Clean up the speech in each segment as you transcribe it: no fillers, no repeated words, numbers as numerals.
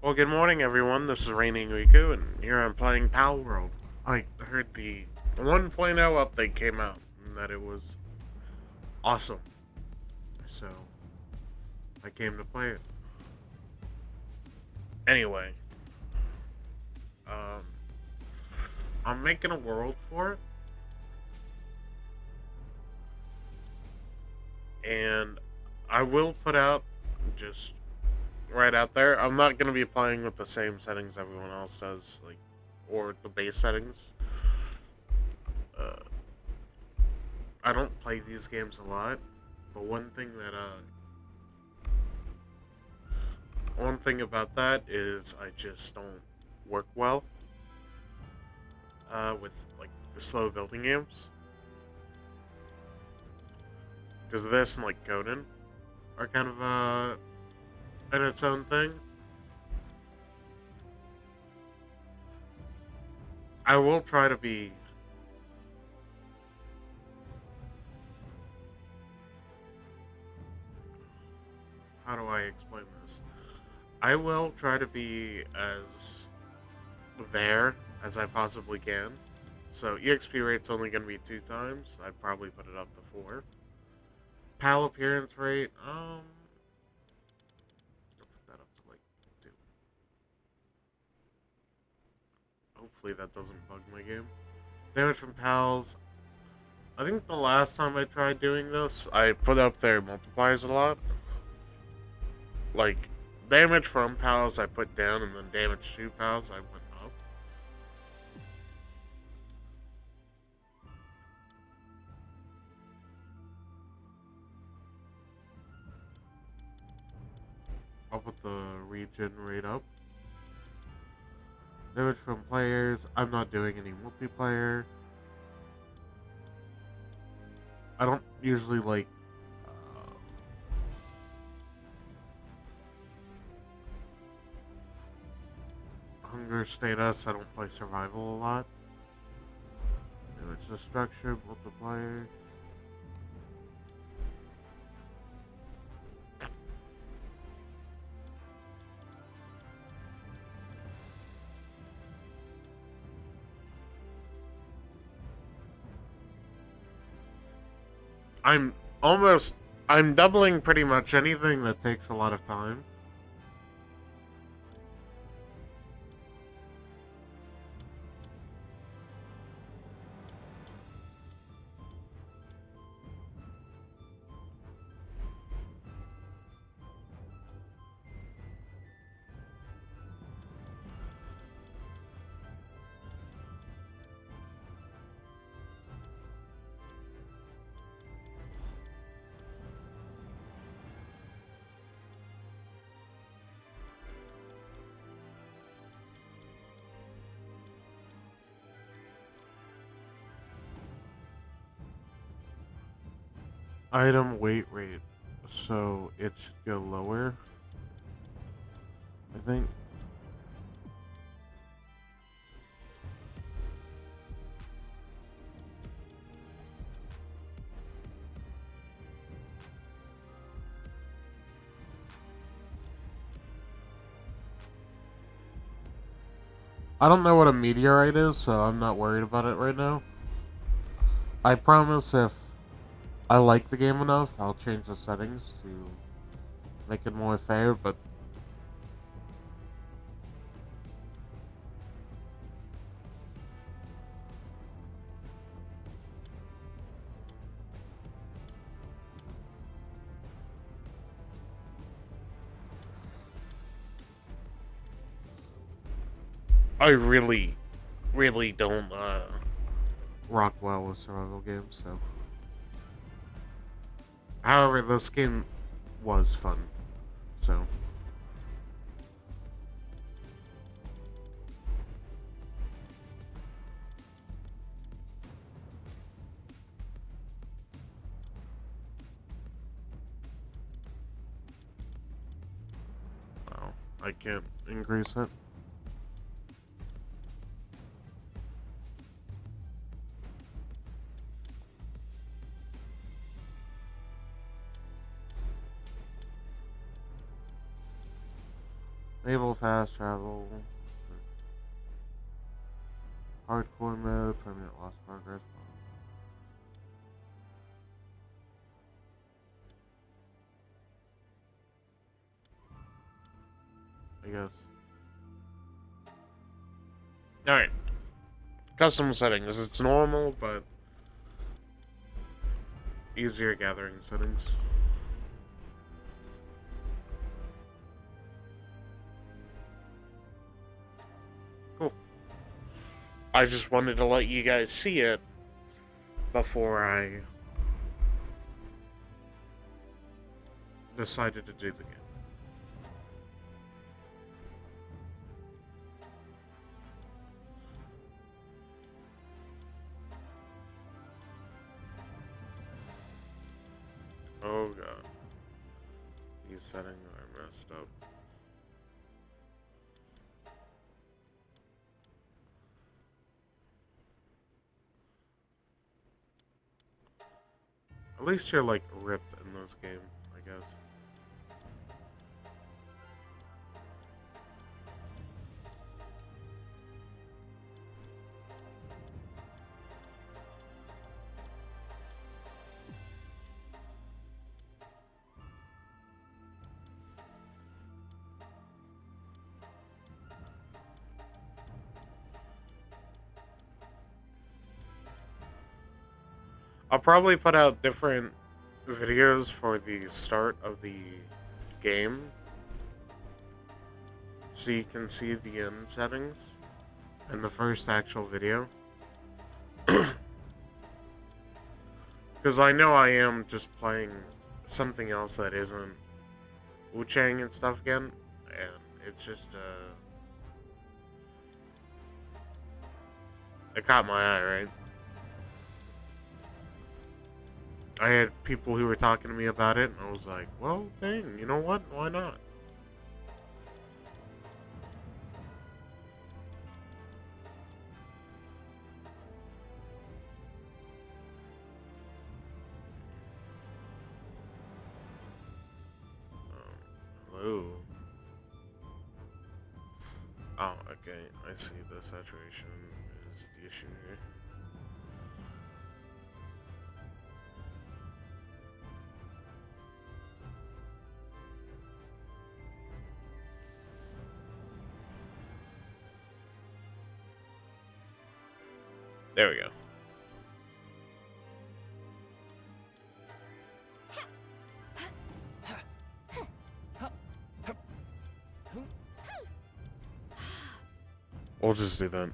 Well, good morning, everyone. This is Raining Riku, and here I'm playing Palworld. I heard the 1.0 update came out, and that it was awesome. So, I came to play it. Anyway, um, I'm making a world for it, and I will put out, just right out there, I'm not going to be playing with the same settings everyone else does, or the base settings. Uh, I don't play these games a lot, but one thing about that is I just don't work well with slow building games, because this and Conan are kind of in its own thing. I will try to be. How do I explain this? I will try to be as there as I possibly can. So EXP rate's only going to be 2 times. I'd probably put it up to 4. PAL appearance rate, I'll put that up to 2. Hopefully that doesn't bug my game. Damage from pals. I think the last time I tried doing this, I put up their multipliers a lot. Like, damage from pals I put down, and then damage to pals I went up. I'll put the regen rate up. Damage from players. I'm not doing any multiplayer. I don't usually like hunger status. I don't play survival a lot. Damage destruction, multiplier. I'm almost. I'm doubling pretty much anything that takes a lot of time. Item weight rate. So it should go lower. I think. I don't know what a meteorite is, so I'm not worried about it right now. I promise if I like the game enough, I'll change the settings to make it more fair, but I really don't rock well with survival games, so. However, this game was fun, so. Well, I can't increase it. Enable fast travel. Hardcore mode, permanent lost progress. I guess. Alright. Custom settings. It's normal, but easier gathering settings. Cool. I just wanted to let you guys see it before I decided to do the game. Oh god. These settings are messed up. At least you're like ripped in this game, I guess. I'll probably put out different videos for the start of the game so you can see the end settings in the first actual video. Because I know I am just playing something else that isn't Wu-Chang and stuff again, and it's just, it caught my eye, right? I had people who were talking to me about it, and I was like, well, dang, you know what? Why not? Hello? Oh, okay, I see the saturation is the issue here. There we go. We'll just do that.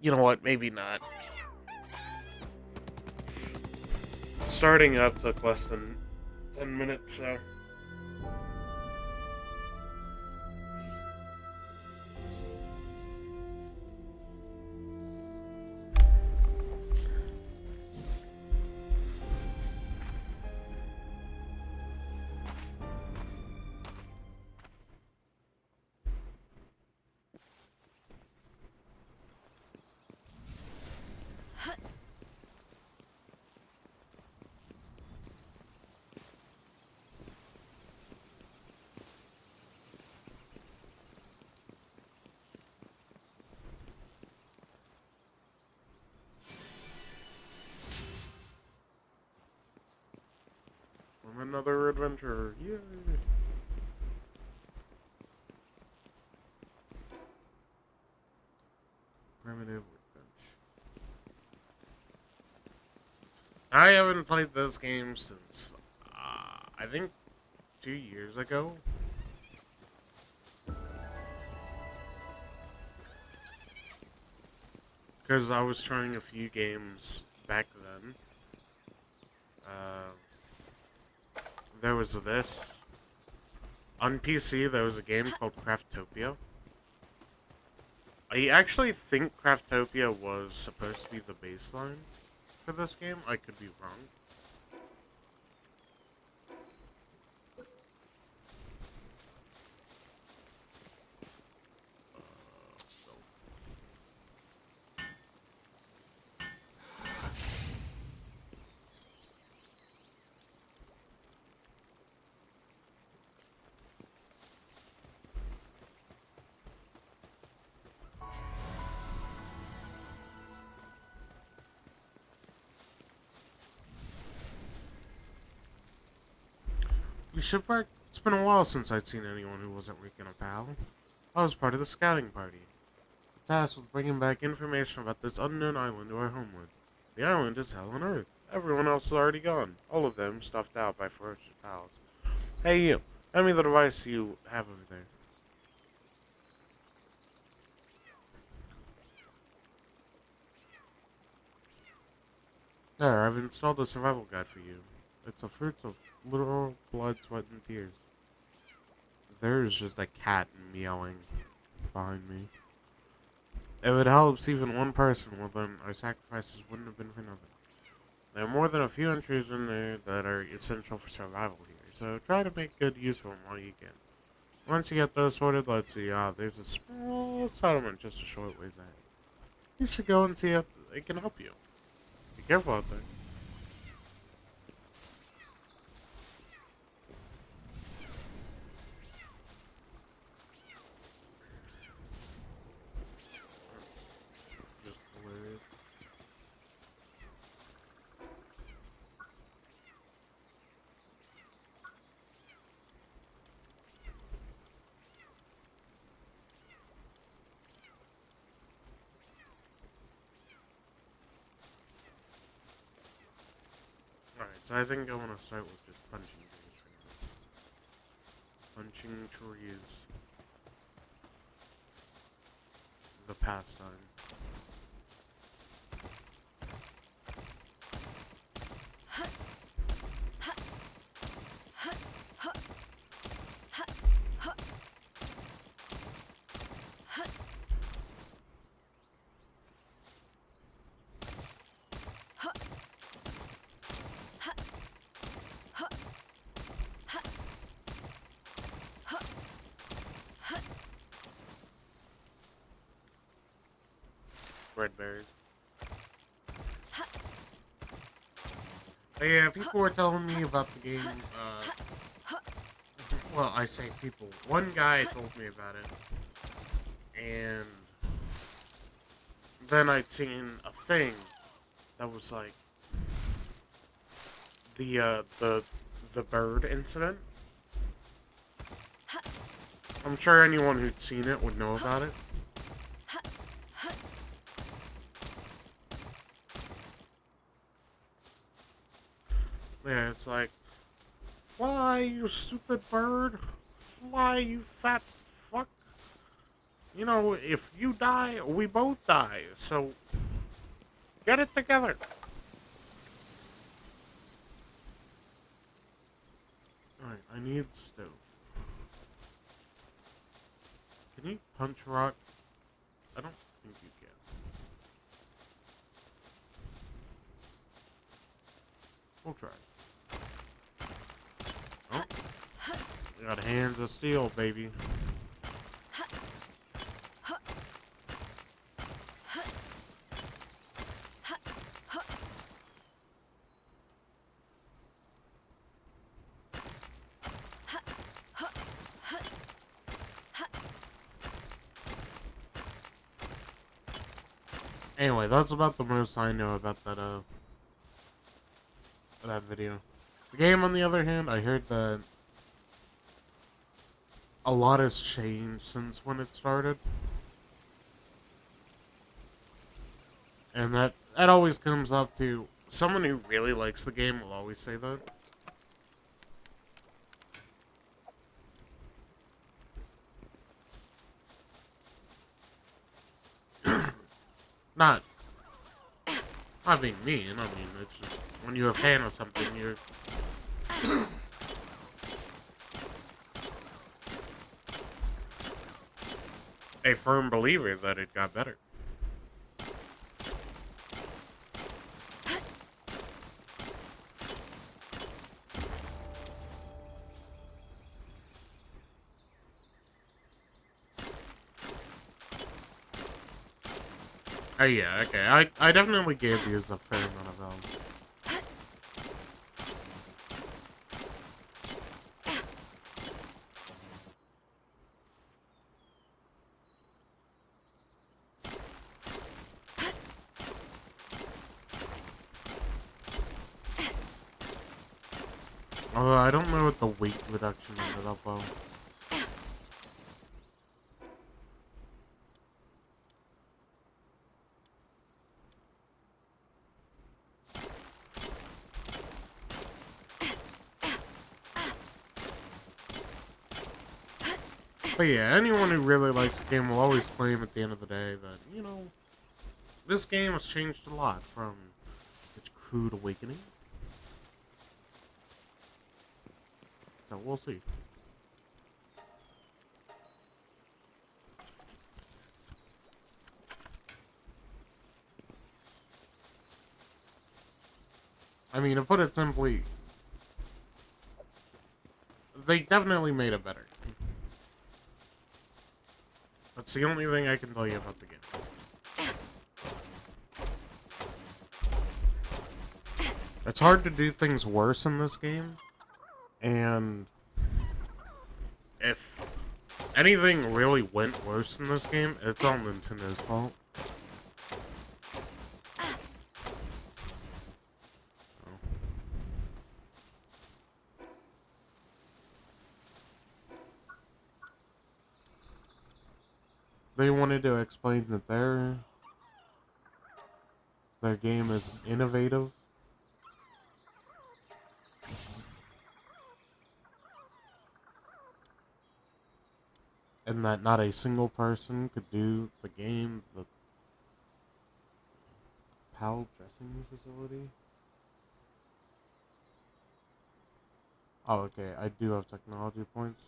You know what? Maybe not. Starting up took less than 10 minutes, so... Another adventure. Yay! Primitive workbench. I haven't played this game since, I think 2 years ago. Because I was trying a few games back then. There was this. On PC, there was a game called Craftopia. I actually think Craftopia was supposed to be the baseline for this game. I could be wrong. You shipwrecked? It's been a while since I'd seen anyone who wasn't Rick a pal. I was part of the scouting party. The task was bringing back information about this unknown island to our homeland. The island is hell on earth. Everyone else is already gone. All of them stuffed out by ferocious pals. Hey you, hand me the device you have over there. There, I've installed a survival guide for you. It's a fruit of literal blood, sweat, and tears. There's just a cat meowing behind me. If it helps even one person, well then our sacrifices wouldn't have been for nothing. There are more than a few entries in there that are essential for survival here, so try to make good use of them while you can. Once you get those sorted, let's see, there's a small settlement just a short ways ahead. You should go and see if it can help you. Be careful out there. Just hilarious. Alright, so I think I want to start with just punching trees for now. Punching trees. The pastime. Red berries. Yeah, people were telling me about the game, well, I say people. One guy told me about it, and then I'd seen a thing that was like the bird incident. I'm sure anyone who'd seen it would know about it. Yeah, it's like, fly, you stupid bird. Fly, you fat fuck. You know, if you die, we both die. So, get it together. Alright, I need stove. Can you punch rock? I don't think you can. We'll try. Oh. We got hands of steel, baby. Anyway, that's about the most I know about that video. The game, on the other hand, I heard that a lot has changed since when it started. And that always comes up to someone who really likes the game will always say that. Not being mean, I mean, it's just when you're a fan of something, you're a firm believer that it got better. Oh yeah, okay, I definitely gave these a fair amount of help. I don't know what the weight reduction ended up though. But yeah, anyone who really likes the game will always claim at the end of the day that, you know, this game has changed a lot from its crude awakening. So we'll see. I mean, to put it simply, they definitely made it better. That's the only thing I can tell you about the game. It's hard to do things worse in this game, and if anything really went worse in this game, it's all Nintendo's fault. They wanted to explain that their game is innovative, and that not a single person could do the game. The PAL dressing facility. Oh, okay. I do have technology points.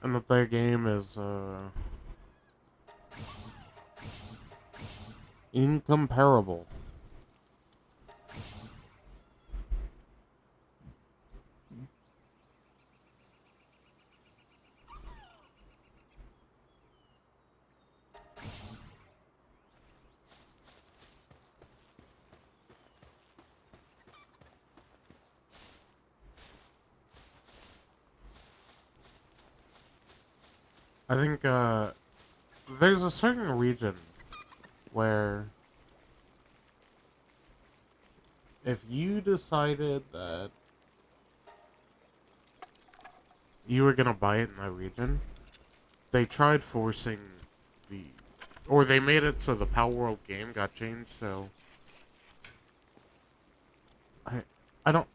And that their game is, incomparable. I think, there's a certain region where if you decided that you were gonna buy it in that region, they tried forcing the, or they made it so the Palworld game got changed. So I, I don't,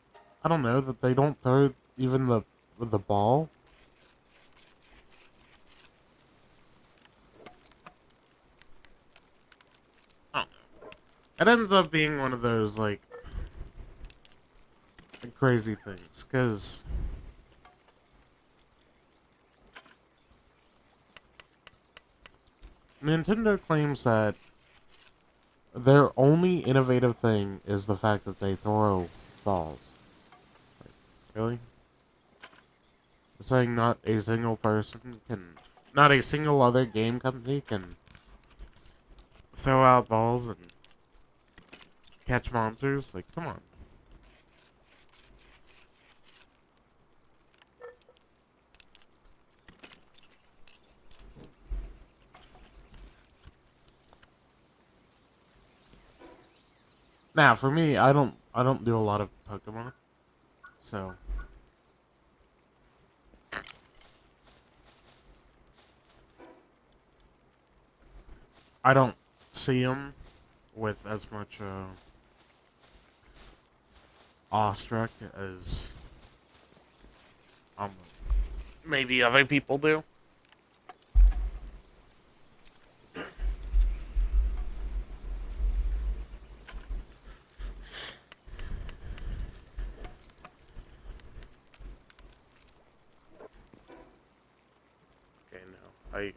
I don't know that they don't throw even the ball. I don't know. It ends up being one of those like crazy things because Nintendo claims that their only innovative thing is the fact that they throw balls. Like, really? Saying not a single person can, not a single other game company can throw out balls and catch monsters? Like, come on. Now, for me, I don't do a lot of Pokemon, so I don't see them with as much awestruck as um maybe other people do. Okay, no, I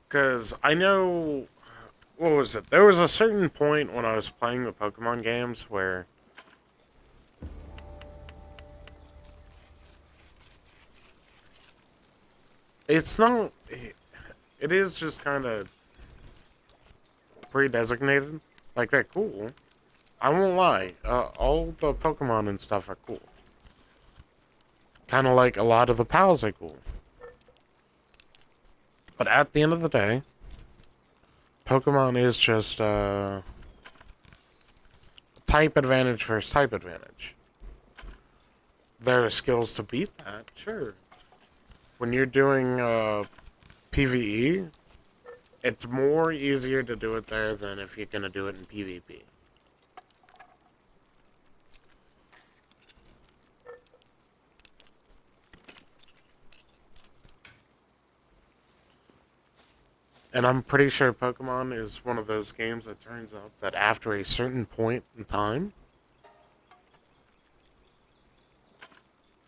because I know what was it? There was a certain point when I was playing the Pokemon games where it's not. It is just kind of pre-designated. Like they're cool. I won't lie. All the Pokemon and stuff are cool. Kind of like a lot of the pals are cool. But at the end of the day, Pokemon is just type advantage versus type advantage. There are skills to beat that, sure. When you're doing PvE, it's more easier to do it there than if you're going to do it in PvP. And I'm pretty sure Pokemon is one of those games that turns out that after a certain point in time,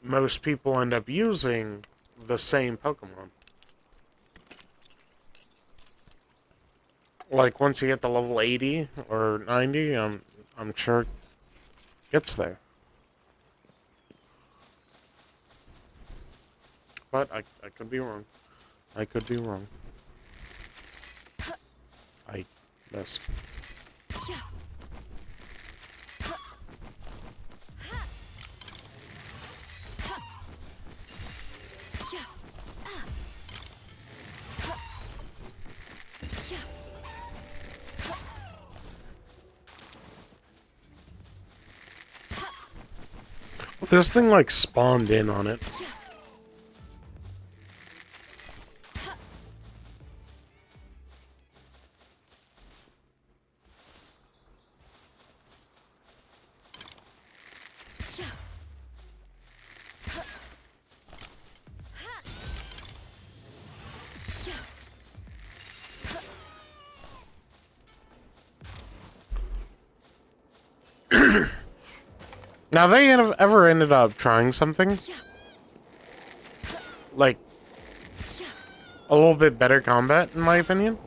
most people end up using the same Pokemon. Like once you get to level 80 or 90, I'm sure it gets there. But I could be wrong. I could be wrong. I missed. This thing like spawned in on it. Now they have ever ended up trying something like a little bit better combat, in my opinion.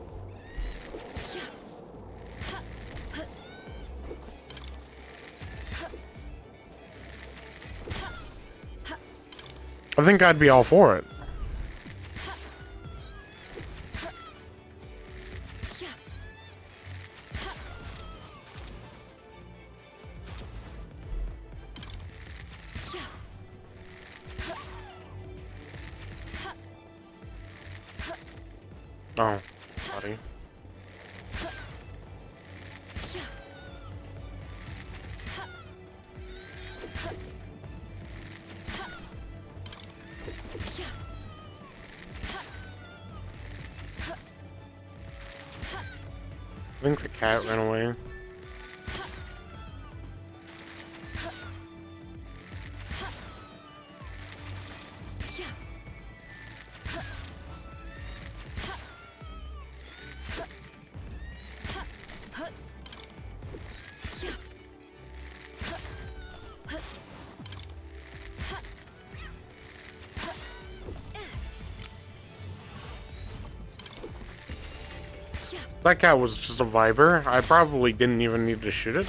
I think I'd be all for it. Oh, buddy. I think the cat ran away. That cat was just a viber. I probably didn't even need to shoot it,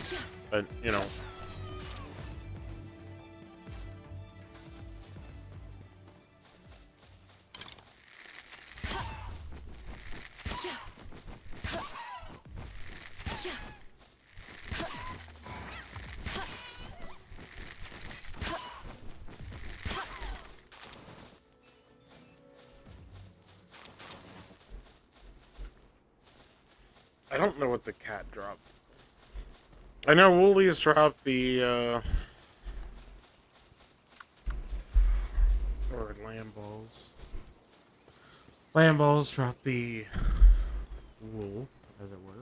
but you know. I don't know what the cat dropped. I know Woolie's dropped the, or Lamballs. Lamballs dropped the wool, as it were.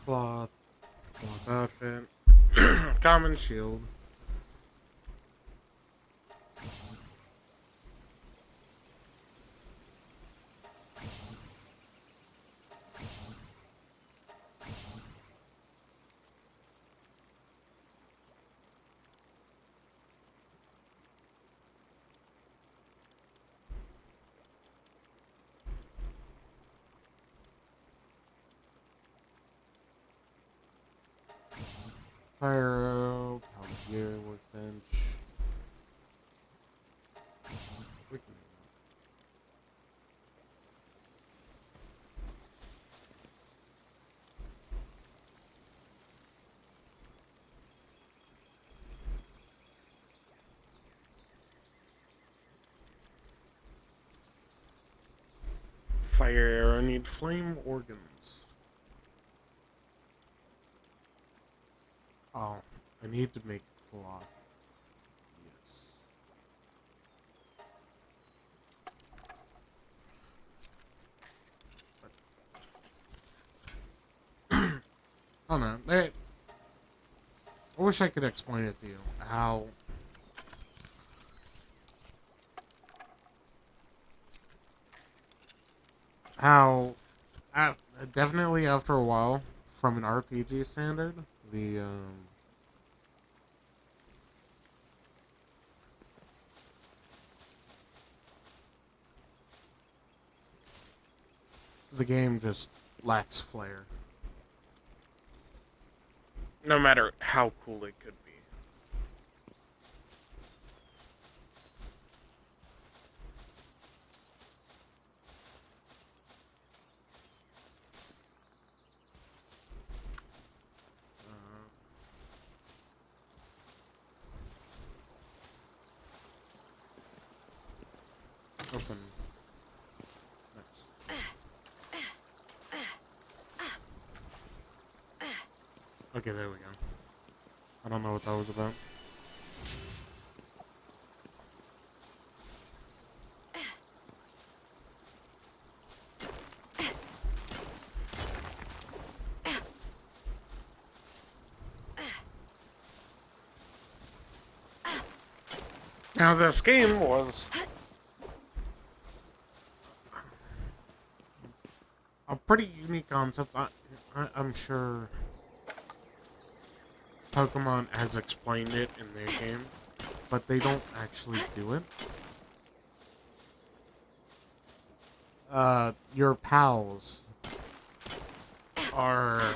Cloth outfit. Common shield. Fire arrow, power gear, workbench. fire. I need flame organs. Oh, I need to make cloth. Yes. Oh no, I wish I could explain it to you. How uh, definitely after a while, from an RPG standard, the the game just lacks flair. No matter how cool it could be. Open. Nice. Okay, there we go. I don't know what that was about. Now, this game was a pretty unique concept. I'm sure Pokemon has explained it in their game, but they don't actually do it. Your pals are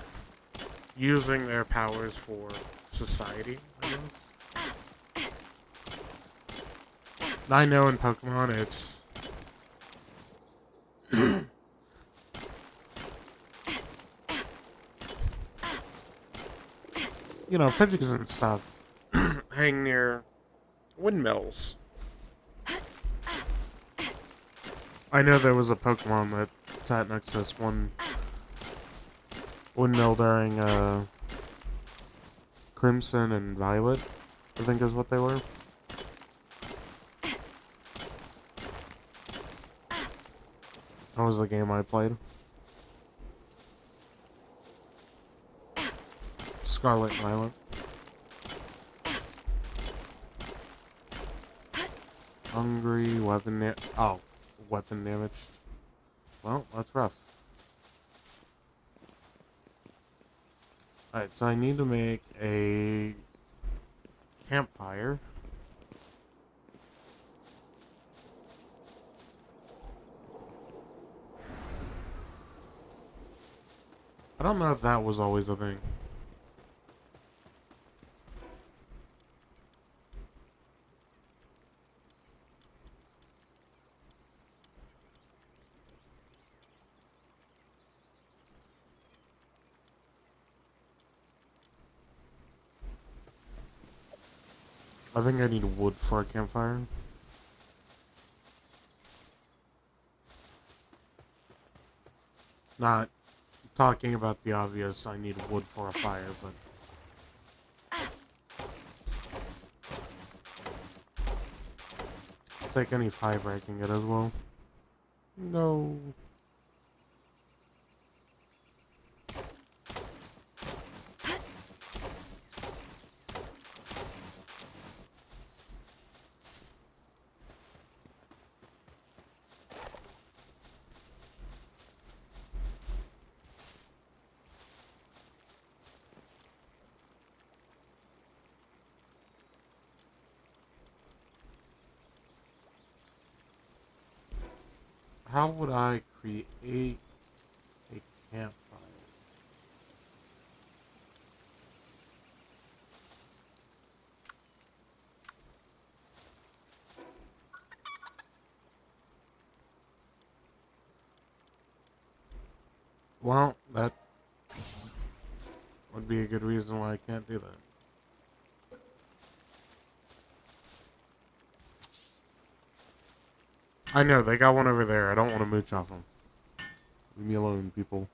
using their powers for society, I guess. I know in Pokemon it's you know, Pidgeys and stuff hang near windmills. I know there was a Pokemon that sat next to this one windmill during Crimson and Violet, I think is what they were. That was the game I played. Scarlet and Violet. Hungry, weapon damage. Well, that's rough. Alright, so I need to make a campfire. I don't know if that was always a thing. I think I need wood for a campfire. Not talking about the obvious, I need wood for a fire, but... I'll take any fiber I can get as well. No. How would I create a campfire? Well, that would be a good reason why I can't do that. I know, they got one over there. I don't want to mooch off them. Leave me alone, people.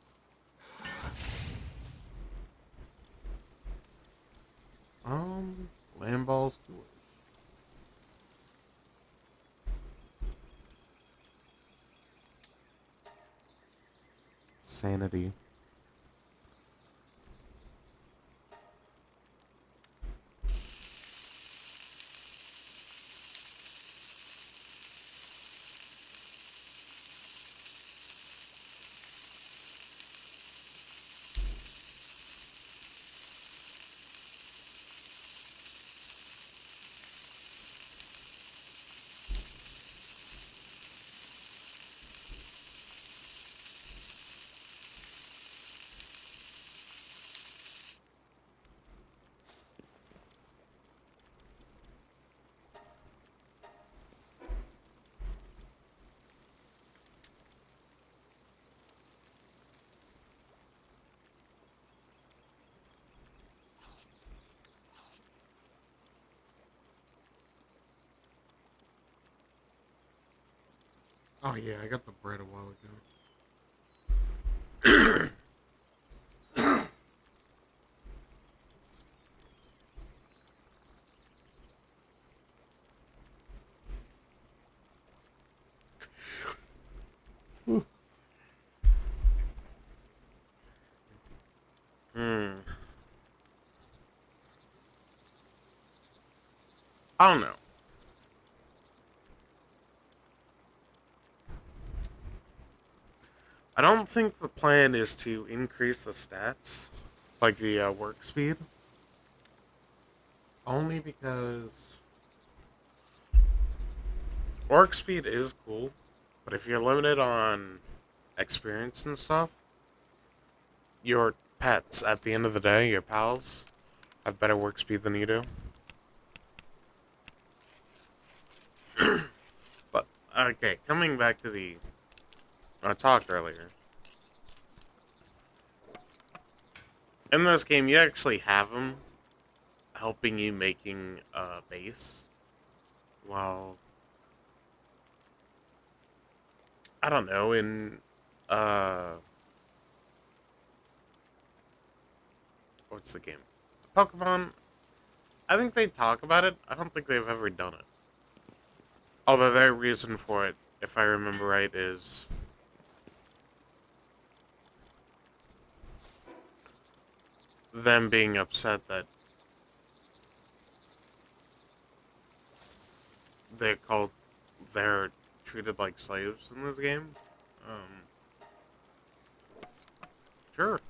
Um, land balls. Sanity. Oh yeah, I got the bread a while ago. Hmm. I don't know. I don't think the plan is to increase the stats, like the work speed, only because work speed is cool, but if you're limited on experience and stuff, your pets, at the end of the day, your pals, have better work speed than you do. But, okay, coming back to the talk earlier. In this game, you actually have them helping you making a base. Well, I don't know, in, uh, what's the game? Pokemon, I think they talk about it. I don't think they've ever done it. Although their reason for it, if I remember right, is them being upset that they're called, they're treated like slaves in this game. Um, sure.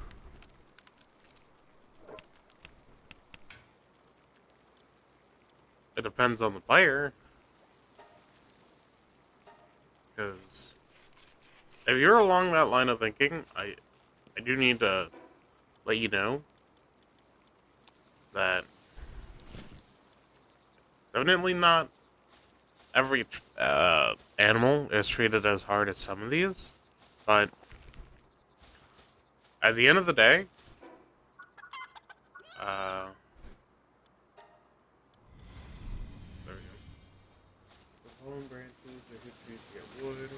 It depends on the player, because if you're along that line of thinking, I do need to let you know that definitely not every animal is treated as hard as some of these, but at the end of the day, uh, there we go. The fallen branches, the history to get wood.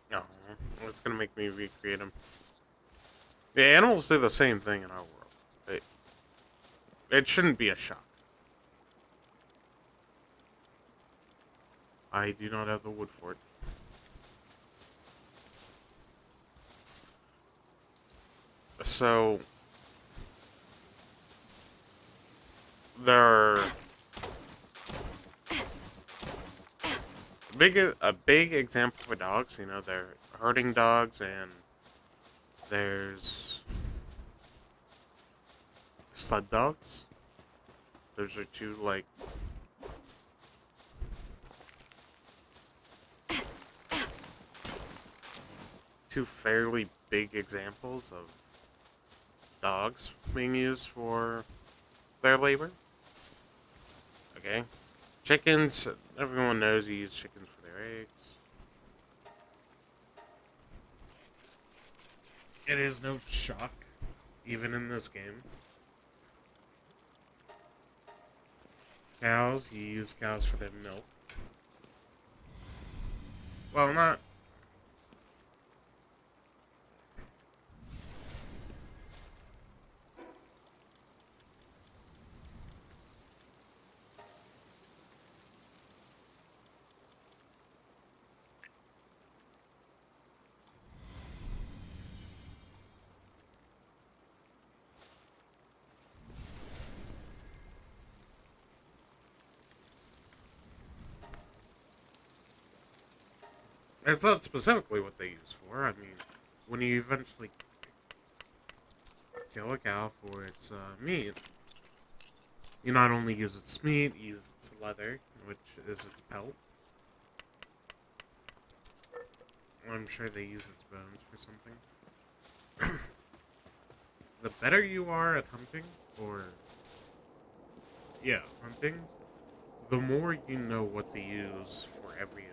No, it's gonna make me recreate them. The animals do the same thing in our world. It, it shouldn't be a shock. I do not have the wood for it. So there are a big example for dogs. You know, they're herding dogs, and there's sled dogs. Those are two fairly big examples of dogs being used for their labor. Okay? Chickens, everyone knows you use chickens for their eggs. It is no shock, even in this game. Cows, you use cows for their milk. Well, not. It's not specifically what they use for. I mean, when you eventually kill a cow for its meat, you not only use its meat, you use its leather, which is its pelt. I'm sure they use its bones for something. The better you are at hunting, or yeah, hunting, the more you know what to use for every animal.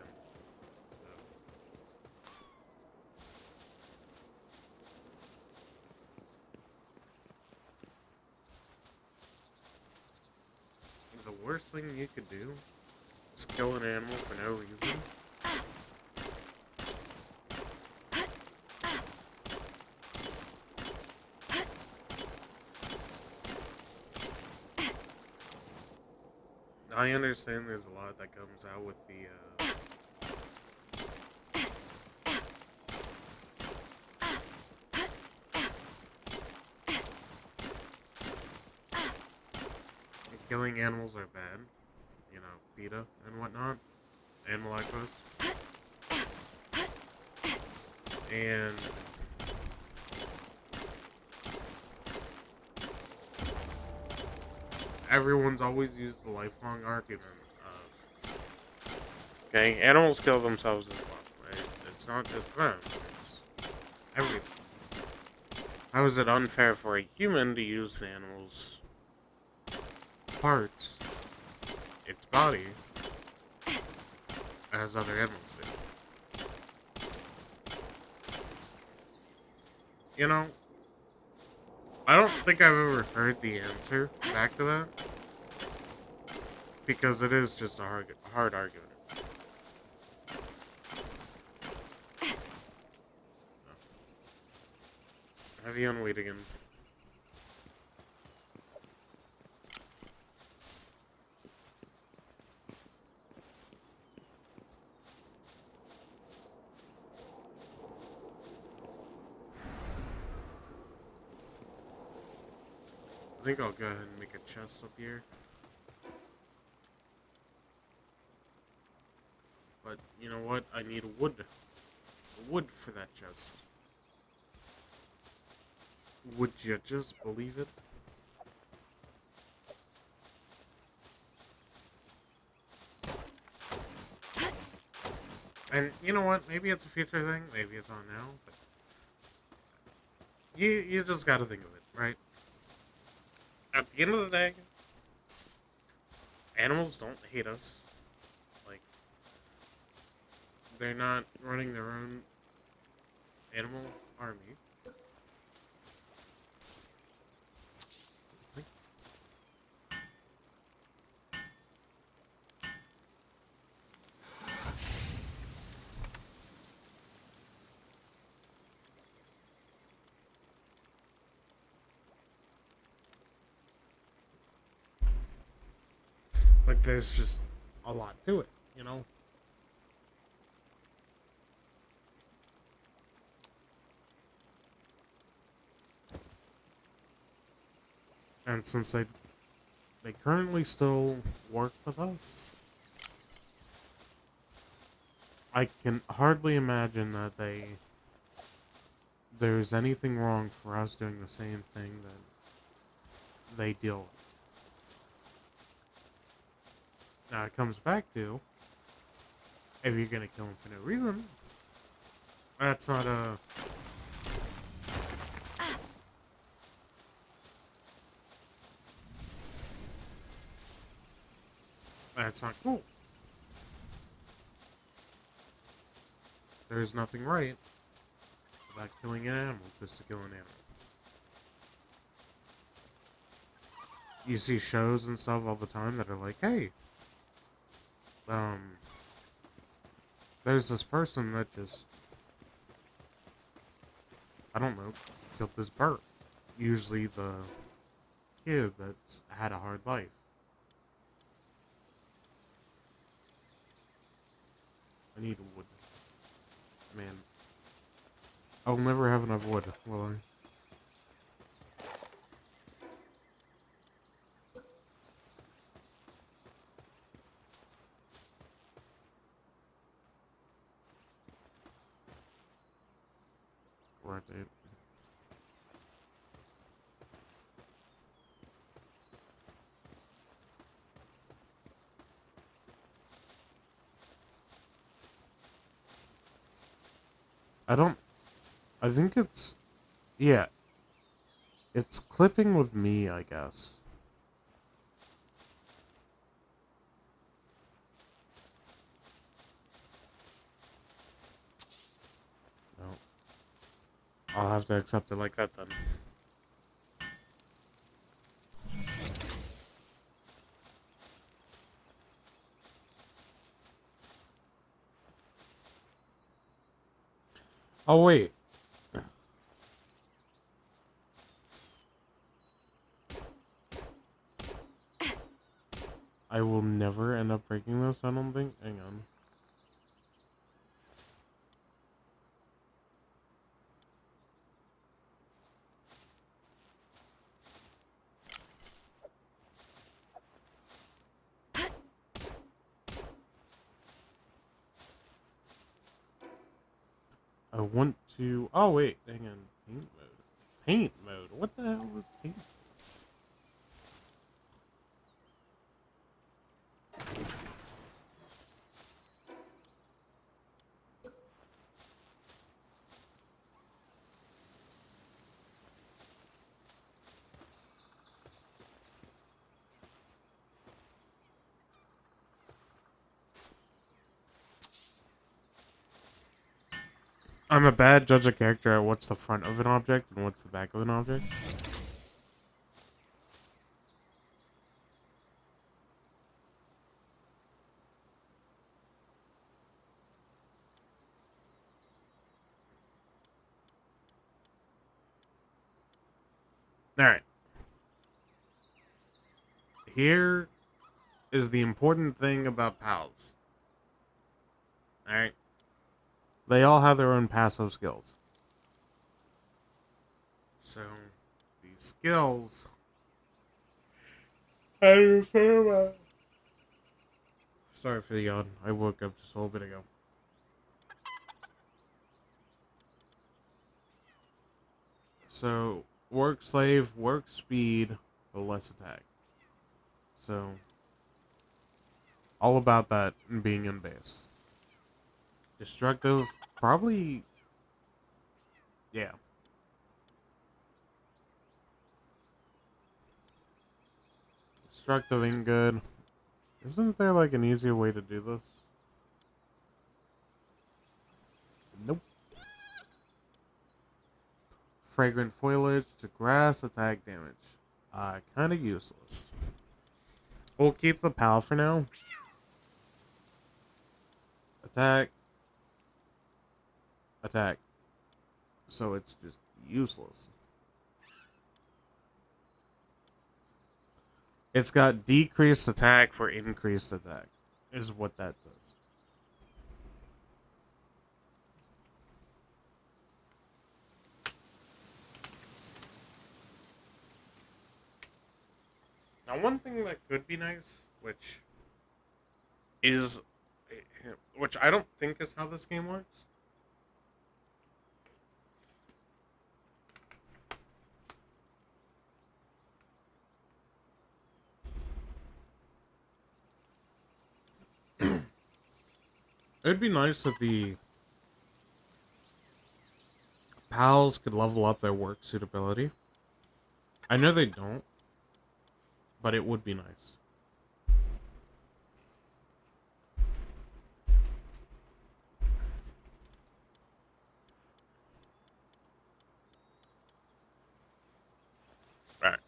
So, the worst thing you could do is kill an animal for no reason. I understand there's a lot that comes out with the killing animals are bad. You know, PETA and whatnot. Animal activists. And everyone's always used the lifelong argument of, okay, animals kill themselves as well, right? It's not just them, it's everything. How is it unfair for a human to use an animal's parts, its body, as other animals do? You know, I don't think I've ever heard the answer back to that, because it is just a hard argument. Have you on wait again? I think I'll go ahead and make a chest up here. But you know what? I need wood. Wood for that chest. Would you just believe it? And you know what? Maybe it's a future thing. Maybe it's on now. But you just gotta think of it, right? At the end of the day, animals don't hate us. Like, they're not running their own animal army. Like, there's just a lot to it, you know? And since they currently still work with us, I can hardly imagine that there's anything wrong for us doing the same thing that they deal with. Now it comes back to, if you're gonna kill them for no reason, That's not a... That's not cool. There's nothing right about killing an animal just to kill an animal. You see shows and stuff all the time that are like, hey, um, there's this person that just, I don't know, killed this bird. Usually the kid that's had a hard life. I need wood. Man, I'll never have enough wood, will I? Right, dude. I don't, I think it's, yeah, it's clipping with me, I guess. No, I'll have to accept it like that then. Oh, wait. I will never end up breaking this, I don't think. Hang on. I want to... Oh, wait. Hang on. Paint mode. Paint mode? What the hell is paint? I'm a bad judge of character at what's the front of an object and what's the back of an object. Alright. Here is the important thing about pals. Alright? They all have their own passive skills. So, these skills... Sorry for the yawn. I woke up just a little bit ago. So, work slave, work speed, but less attack. So, all about that being in base. Destructive, probably, yeah. Destructive ain't good. Isn't there like an easier way to do this? Nope. Fragrant foliage to grass, attack damage. Kinda useless. We'll keep the pal for now. Attack. Attack. So it's just useless. It's got decreased attack for increased attack. Is what that does. Now one thing that could be nice, is which I don't think is how this game works. It'd be nice if the pals could level up their work suitability. I know they don't, but it would be nice. Alright.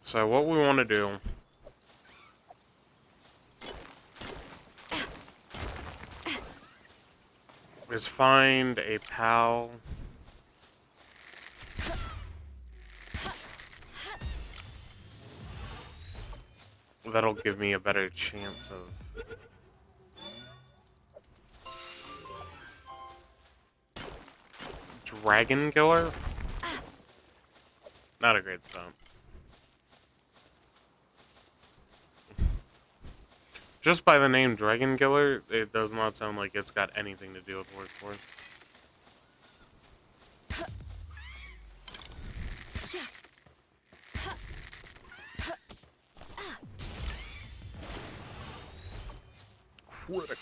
So what we want to do is find a pal that'll give me a better chance of Dragon Killer? Not a great sound. Just by the name Dragon Killer, it does not sound like it's got anything to do with Workforce. Critical.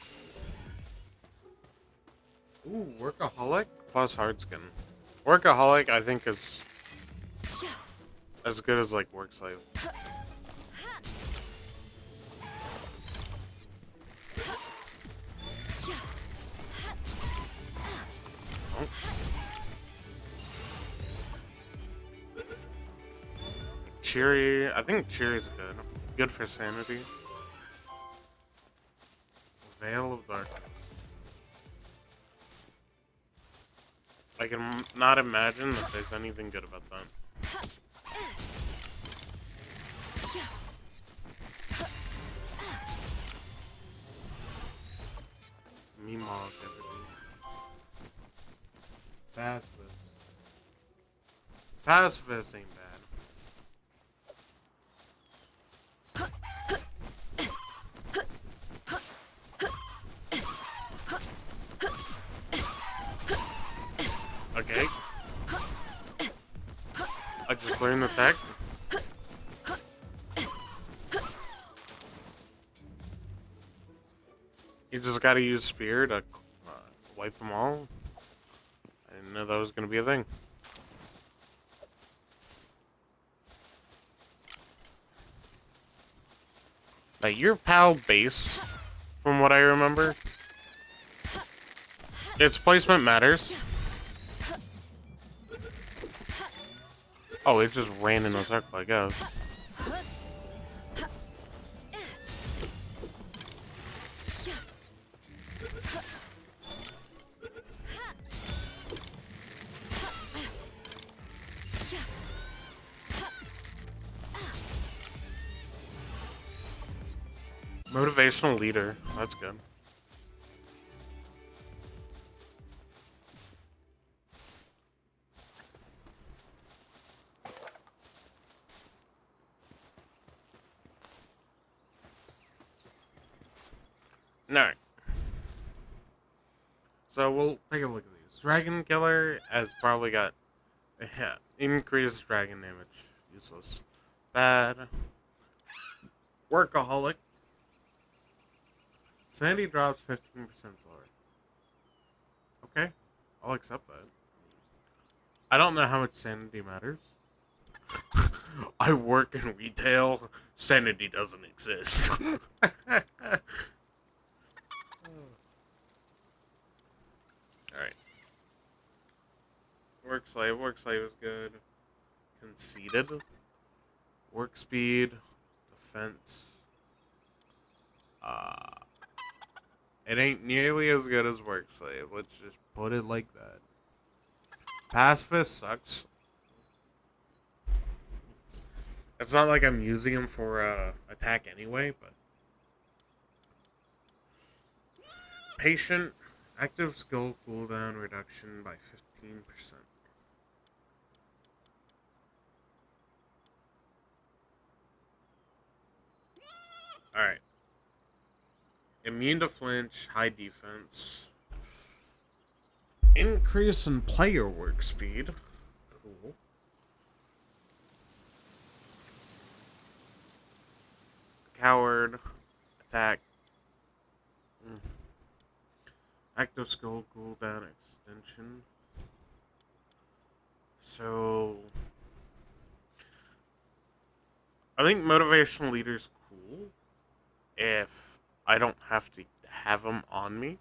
Ooh, Workaholic plus Hardskin. Workaholic, I think, is as good as, like, Work Slave. Oh. Cheery, I think Cheery's good. Good for sanity. Veil of Darkness. I can not imagine that there's anything good about that. Meemaw, everything. Pacifist. Pacifist ain't bad. Okay. I just learned the tech. You just gotta use Spear to wipe them all. I didn't know that was gonna be a thing. Like, your PAL base, from what I remember, its placement matters. Oh, it just ran in a circle, I guess. Motivational leader. That's good. Alright. So we'll take a look at these. Dragon Killer has probably got increased dragon damage. Useless. Bad. Workaholic. Sandy drops 15% slower. Okay. I'll accept that. I don't know how much sanity matters. I work in retail. Sanity doesn't exist. Alright. Work Slave. Work Slave is good. Conceited. Work Speed. Defense. It ain't nearly as good as Work Slave. Let's just put it like that. Pacifist sucks. It's not like I'm using him for attack anyway, but Patient, active skill cooldown reduction by 15%. Alright. Immune to flinch, high defense. Increase in player work speed. Cool. Coward. Attack. Active skill cooldown extension. So I think motivational leader's cool if I don't have to have them on me.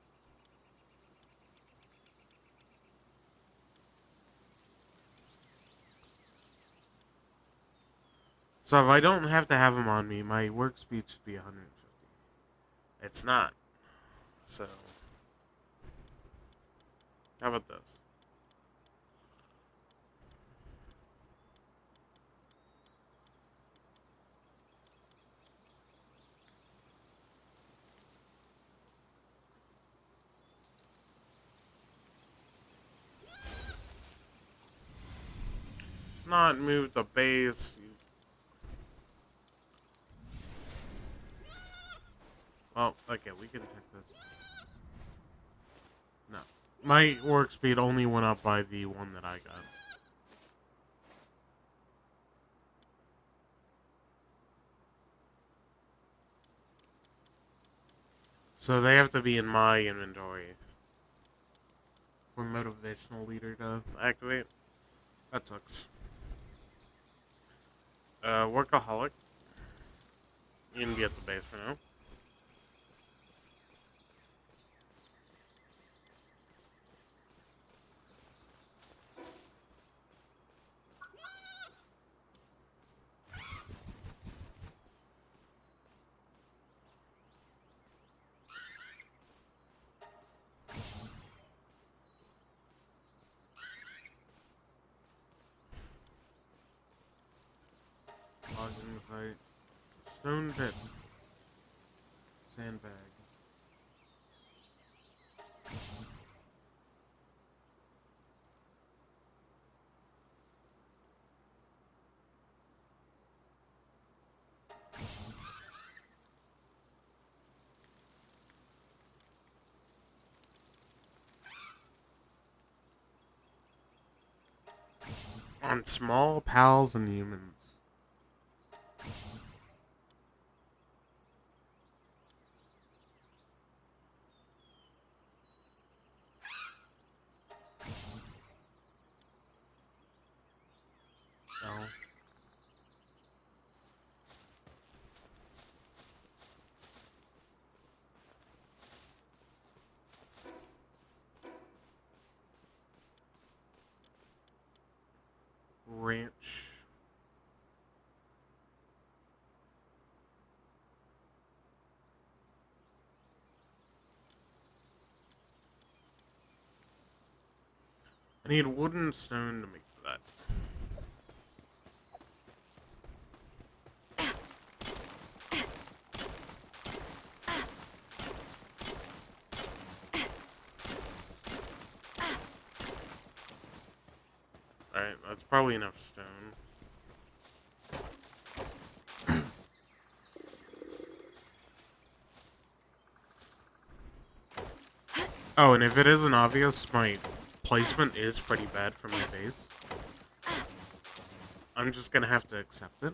So if I don't have to have them on me, my work speed should be 150. It's not. So how about this? Not move the base. Well, okay, we can take this. No. My work speed only went up by the one that I got. So they have to be in my inventory for motivational leader to activate. That sucks. Workaholic. You can be at the base for now. Logging site. Stone pit. Sandbag. On small pals and humans. Oh. Ranch. I need wood and stone to make that. Alright, that's probably enough stone. Oh, and if it isn't obvious, my placement is pretty bad for my base. I'm just gonna have to accept it.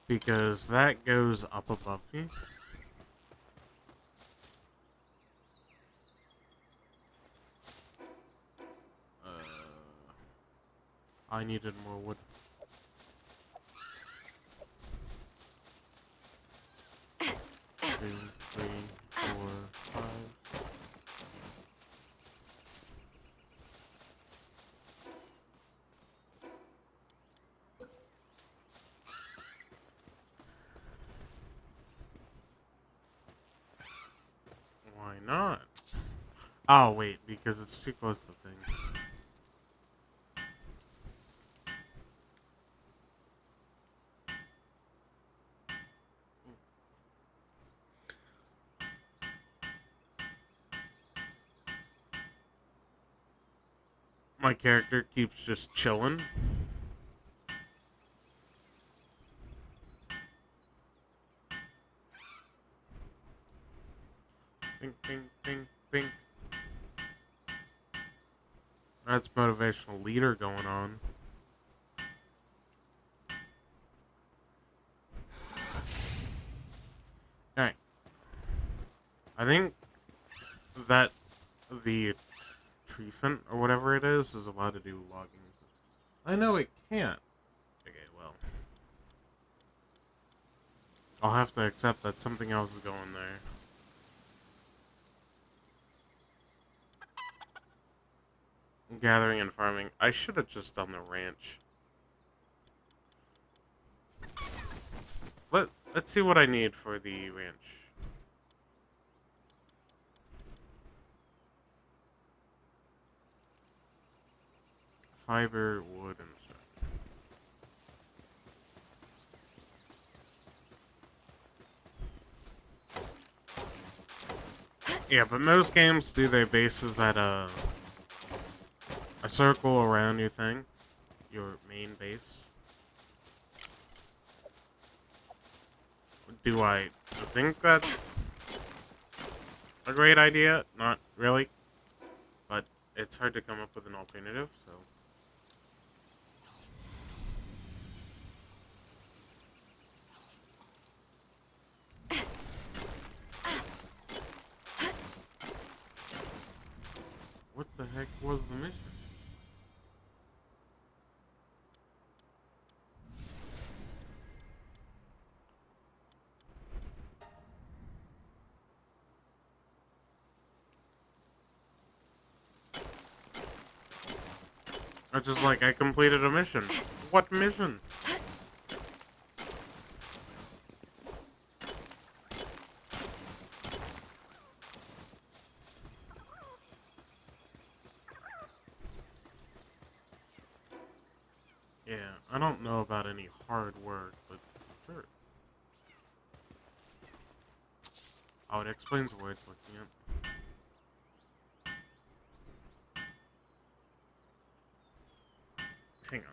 Because that goes up above me. Uh, I needed more wood. 2, 3, 4, 5. Why not? Oh, wait, because it's too close to the thing. My character keeps just chilling. Bing, bing, bing, bing. That's motivational leader going on. Alright. I think that the treefant, or whatever it is allowed to do logging. I know it can't. Okay, well. I'll have to accept that something else is going there. Gathering and farming. I should have just done the ranch. Let's see what I need for the ranch. Fiber, wood, and stuff. Yeah, but most games do their bases at a circle around your thing, your main base. Do I think that's a great idea? Not really, but it's hard to come up with an alternative, so. What the heck was the mission? I was just like, I completed a mission. What mission? Yeah, I don't know about any hard work, but sure. Oh, it explains where it's looking at. Hang on.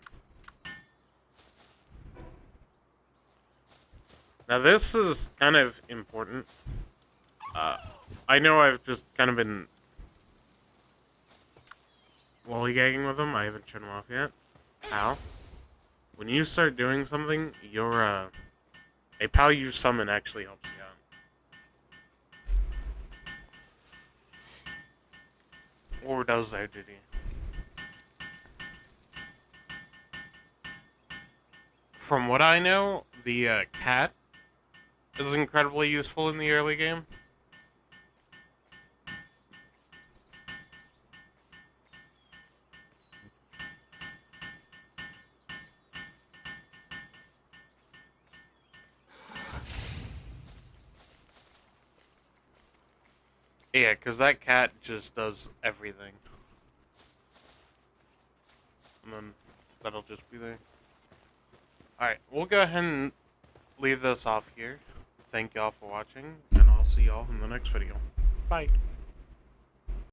Now this is kind of important. I know I've just kind of been lollygagging with them. I haven't turned them off yet. How? When you start doing something, your a pal you summon actually helps you out. Or does their duty. From what I know, the cat is incredibly useful in the early game. Yeah, because that cat just does everything. And then that'll just be there. Alright, we'll go ahead and leave this off here. Thank y'all for watching, and I'll see y'all in the next video. Bye.